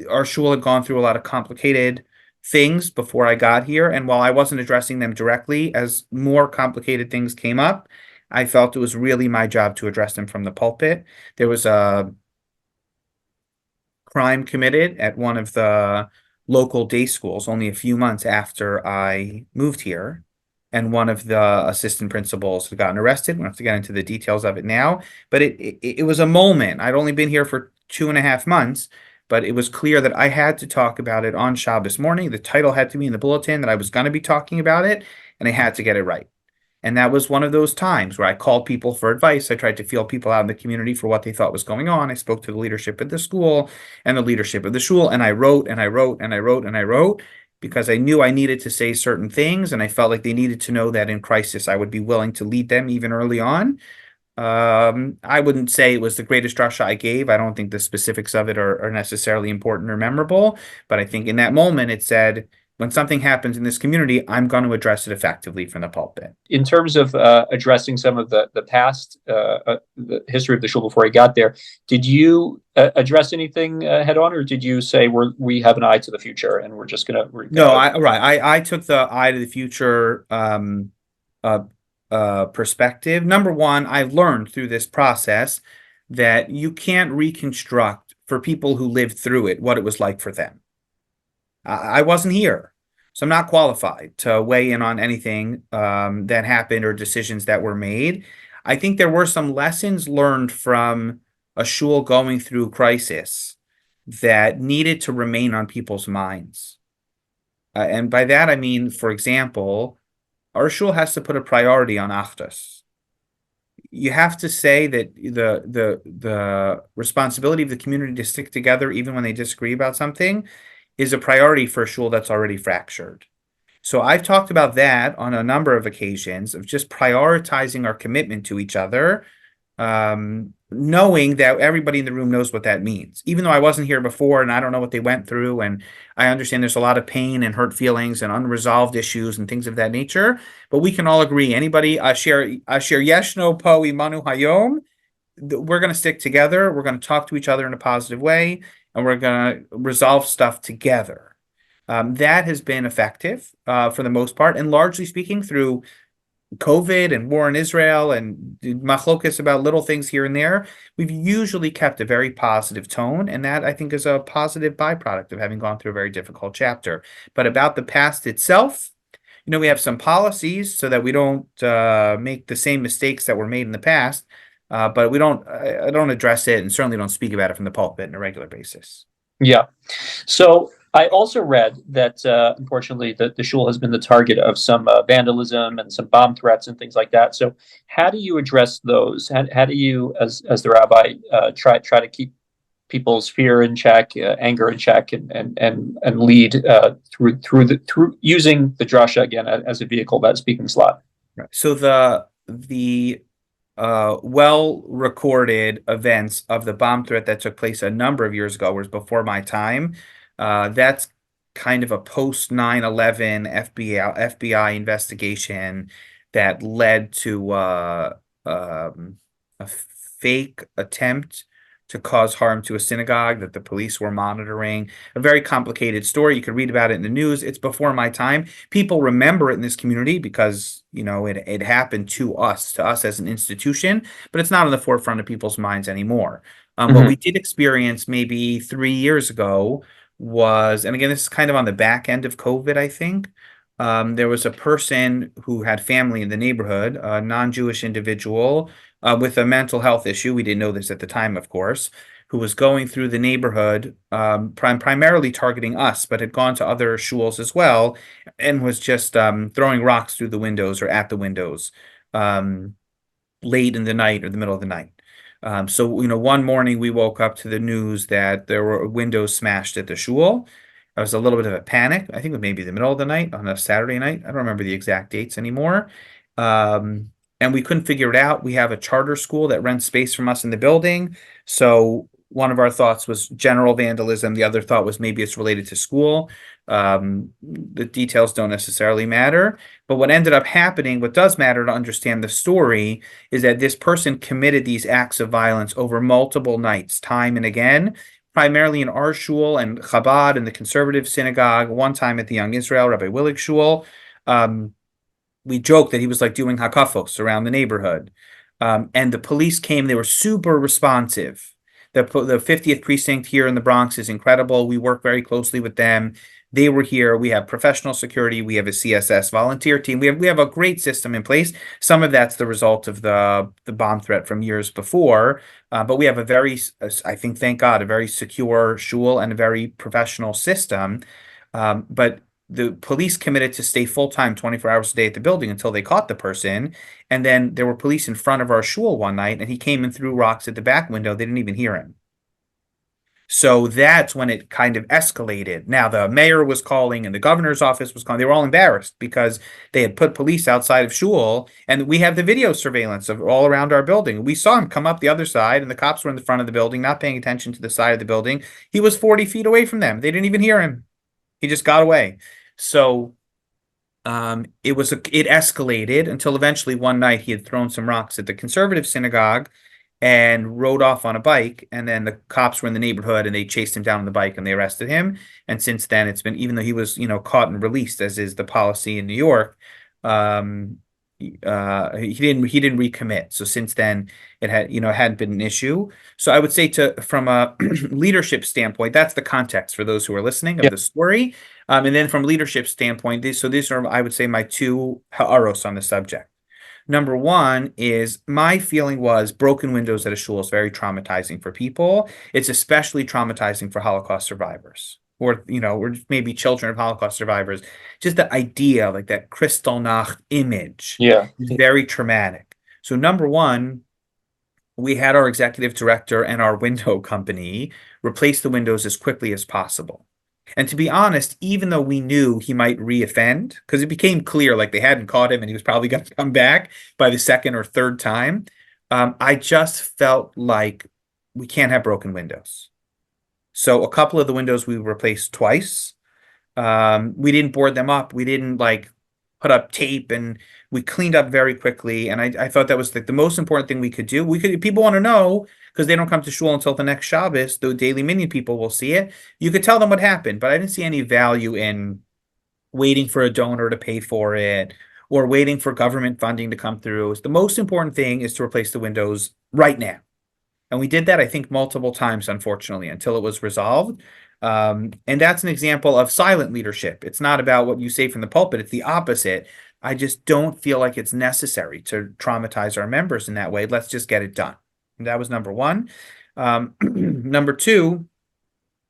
our shul had gone through a lot of complicated things before I got here. And while I wasn't addressing them directly, as more complicated things came up, I felt it was really my job to address them from the pulpit. There was a crime committed at one of the local day schools only a few months after I moved here. And one of the assistant principals had gotten arrested. We don't have to get into the details of it now, but it was a moment. I'd only been here for 2.5 months, but it was clear that I had to talk about it on Shabbos morning. The title had to be in the bulletin that I was going to be talking about it, and I had to get it right. And that was one of those times where I called people for advice. I tried to feel people out in the community for what they thought was going on. I spoke to the leadership at the school and the leadership of the shul, and I wrote and I wrote and I wrote and I wrote because I knew I needed to say certain things, and I felt like they needed to know that in crisis I would be willing to lead them even early on. I wouldn't say it was the greatest drasha I gave. I don't think the specifics of it are necessarily important or memorable, but I think in that moment it said, when something happens in this community, I'm going to address it effectively from the pulpit. In terms of addressing some of the past, the history of the shul before he got there, did you address anything head on, or did you say we have an eye to the future and we're just gonna? No, I took the eye to the future perspective. Number one, I learned through this process that you can't reconstruct for people who lived through it what it was like for them. I wasn't here, so I'm not qualified to weigh in on anything that happened or decisions that were made. I think there were some lessons learned from a shul going through crisis that needed to remain on people's minds. And by that, I mean, for example, our shul has to put a priority on achdus. You have to say that the responsibility of the community to stick together, even when they disagree about something, is a priority for a shul that's already fractured. So I've talked about that on a number of occasions of just prioritizing our commitment to each other, knowing that everybody in the room knows what that means. Even though I wasn't here before and I don't know what they went through, and I understand there's a lot of pain and hurt feelings and unresolved issues and things of that nature, but we can all agree, anybody, Asher Yeshno Po Imanu Hayom, we're going to stick together, we're going to talk to each other in a positive way, and we're going to resolve stuff together. That has been effective for the most part, and largely speaking through COVID and war in Israel and machlokas about little things here and there, we've usually kept a very positive tone, and that I think is a positive byproduct of having gone through a very difficult chapter. But about the past itself, we have some policies so that we don't make the same mistakes that were made in the past. But I don't address it and certainly don't speak about it from the pulpit on a regular basis. Yeah. So I also read that, unfortunately, the shul has been the target of some vandalism and some bomb threats and things like that. So how do you address those? How do you, as the rabbi, try to keep people's fear in check, anger in check, and lead through using the drasha again as a vehicle, that speaking slot? Right. So the well-recorded events of the bomb threat that took place a number of years ago was before my time. That's kind of a post 9/11 FBI investigation that led to a fake attempt to cause harm to a synagogue that the police were monitoring. A very complicated story. You could read about it in the news. It's before my time. People remember it in this community because, it happened to us as an institution, but it's not on the forefront of people's minds anymore. What we did experience maybe 3 years ago was, and again, this is kind of on the back end of COVID, I think. There was a person who had family in the neighborhood, a non-Jewish individual with a mental health issue. We didn't know this at the time, of course, who was going through the neighborhood, primarily targeting us, but had gone to other shuls as well, and was just throwing rocks through the windows or at the windows late in the night or the middle of the night. So, one morning we woke up to the news that there were windows smashed at the shul. There was a little bit of a panic. I think it was maybe the middle of the night on a Saturday night. I don't remember the exact dates anymore. And we couldn't figure it out. We have a charter school that rents space from us in the building. So one of our thoughts was general vandalism. The other thought was maybe it's related to school. The details don't necessarily matter. But what ended up happening, what does matter to understand the story, is that this person committed these acts of violence over multiple nights, time and again. primarily in our shul and Chabad and the conservative synagogue, one time at the Young Israel, Rabbi Willig shul. Um, we joked that he was like doing hakafos around the neighborhood. And the police came, they were super responsive. The 50th precinct here in the Bronx is incredible. We work very closely with them. They were here. We have professional security. We have a CSS volunteer team. We have a great system in place. Some of that's the result of the bomb threat from years before, but we have a very, I think, thank God, a very secure shul and a very professional system. But the police committed to stay full time 24 hours a day at the building until they caught the person. And then there were police in front of our shul one night, and he came and threw rocks at the back window. They didn't even hear him. So that's when it kind of escalated. Now, the mayor was calling and the governor's office was calling. They were all embarrassed because they had put police outside of shul, and we have the video surveillance of all around our building. We saw him come up the other side, and the cops were in the front of the building, not paying attention to the side of the building. He was 40 feet away from them. They didn't even hear him. He just got away. So it escalated until eventually one night he had thrown some rocks at the conservative synagogue and rode off on a bike. And then the cops were in the neighborhood and they chased him down on the bike and they arrested him. And since then, it's been, even though he was, caught and released, as is the policy in New York, um, he didn't recommit. So since then, it hadn't been an issue. So I would say from a leadership standpoint, that's the context for those who are listening of Yeah. the story. And then from leadership standpoint, these are, I would say, my two ha'aros on the subject. Number one is my feeling was broken windows at a shul is very traumatizing for people. It's especially traumatizing for Holocaust survivors or maybe children of Holocaust survivors. Just the idea, like that Kristallnacht image, Yeah. is very traumatic. So number one, we had our executive director and our window company replace the windows as quickly as possible. And to be honest, even though we knew he might reoffend, because it became clear like they hadn't caught him and he was probably going to come back by the second or third time, I just felt like we can't have broken windows. So a couple of the windows we replaced twice. We didn't board them up. We didn't like put up tape, and we cleaned up very quickly. And I thought that was like the most important thing we could do. People want to know because they don't come to shul until the next Shabbos. The daily minyan people will see it. You could tell them what happened, but I didn't see any value in waiting for a donor to pay for it or waiting for government funding to come through. The most important thing is to replace the windows right now. And we did that, I think, multiple times, unfortunately, until it was resolved. And that's an example of silent leadership. It's not about what you say from the pulpit. It's the opposite. I just don't feel like it's necessary to traumatize our members in that way. Let's just get it done. And that was number one. Number two,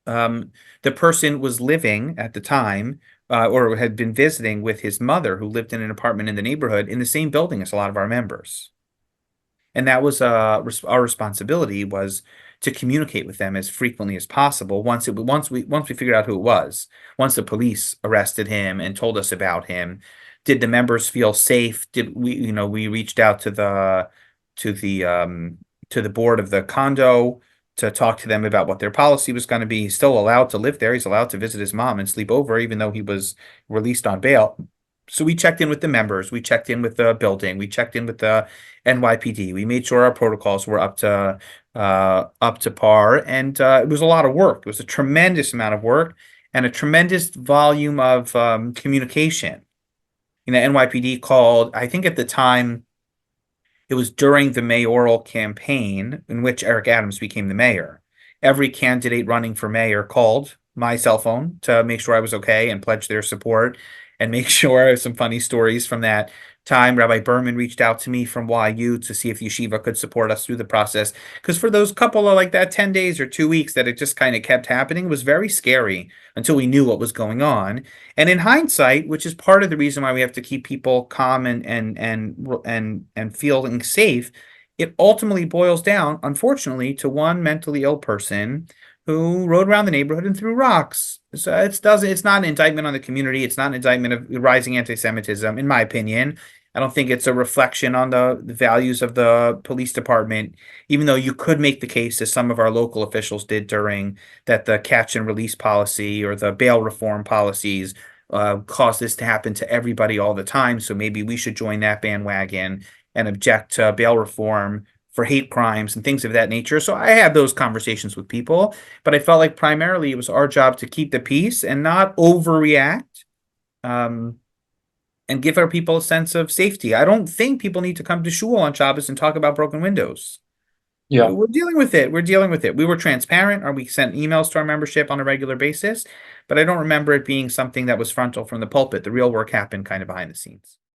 the person was living at the time or had been visiting with his mother, who lived in an apartment in the neighborhood in the same building as a lot of our members. And that was our responsibility was to communicate with them as frequently as possible. Once we figured out who it was, once the police arrested him and told us about him, did the members feel safe? Did we reached out to the board of the condo to talk to them about what their policy was going to be. He's still allowed to live there. He's allowed to visit his mom and sleep over, even though he was released on bail. So we checked in with the members. We checked in with the building. We checked in with the NYPD. We made sure our protocols were up to par, and it was a lot of work. It was a tremendous amount of work and a tremendous volume of communication. NYPD called, I think at the time, it was during the mayoral campaign in which Eric Adams became the mayor. Every candidate running for mayor called my cell phone to make sure I was okay and pledge their support and make sure some funny stories from that time. Rabbi Berman reached out to me from YU to see if yeshiva could support us through the process. Because for those couple of like that 10 days or 2 weeks that it just kind of kept happening, it was very scary until we knew what was going on. And in hindsight, which is part of the reason why we have to keep people calm and feeling safe, it ultimately boils down, unfortunately, to one mentally ill person who rode around the neighborhood and threw rocks. So it's not an indictment on the community. It's not an indictment of rising anti-Semitism, in my opinion. I don't think it's a reflection on the values of the police department, even though you could make the case, as some of our local officials did during that, the catch and release policy or the bail reform policies cause this to happen to everybody all the time. So maybe we should join that bandwagon and object to bail reform for hate crimes and things of that nature. So I had those conversations with people, but I felt like primarily it was our job to keep the peace and not overreact, um, and give our people a sense of safety. I don't think people need to come to shul on Shabbos and talk about broken windows. Yeah. We're dealing with it. We're dealing with it. We were transparent, or we sent emails to our membership on a regular basis, but I don't remember it being something that was frontal from the pulpit. The real work happened kind of behind the scenes.